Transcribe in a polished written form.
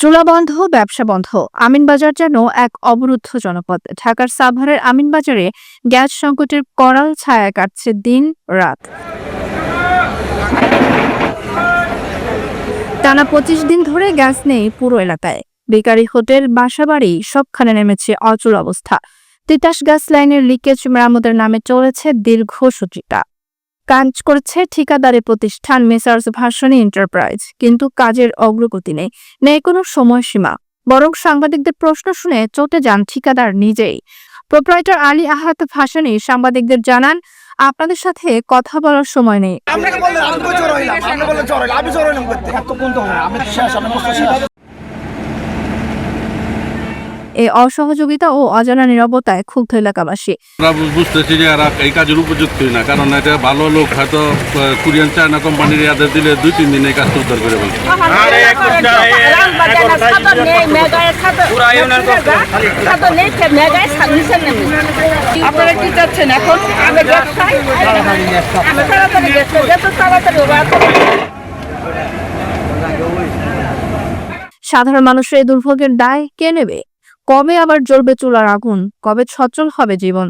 চুলা বন্ধ, ব্যবসা বন্ধ। আমিনবাজার যেন এক অবরুদ্ধ জনপদ। ঢাকার সাভারের আমিনবাজারে গ্যাস সংকটের করাল ছায়া কাটছে দিন রাত। টানা ২৫ দিন ধরে গ্যাস নেই পুরো এলাকায়। বেকারি, হোটেল, বাসাবাড়ি সবখানে নেমেছে অচল অবস্থা। তিতাস গ্যাস লাইনের লিকেজ মেরামতের নামে চলেছে দীর্ঘসূত্রিতা। কাজ করছে ঠিকাদারি প্রতিষ্ঠান মেসার্স ভাসানী এন্টারপ্রাইজ, কিন্তু কাজের অগ্রগতি নেই, নেই কোনো সময়সীমা। বরং সাংবাদিকদের প্রশ্ন শুনে চটে যান ঠিকাদার নিজেই। প্রোপ্রাইটার আলী আহাদ ভাসানী সাংবাদিকদের জানান, আপনাদের সাথে কথা বলার সময় নেই। এই অসহযোগিতা ও অজানা নীরবতায় ক্ষুব্ধ এলাকাবাসী। আমরা বুঝতেছি যে এরা এই কাজের উপযুক্তই না, কারণ এটা ভালো লোক হয়তো কোরিয়ান চায়না কোম্পানির ইয়াদের দিলে 2-3 দিন এই কাজটা উদ্ধার করে বলছে। আপনারা কি চাচ্ছেন এখন? সাধারণ মানুষের এই দুর্ভোগের দায় কে নেবে? কবে আবার জ্বলবে চুলার আগুন? কবে সচল হবে জীবন?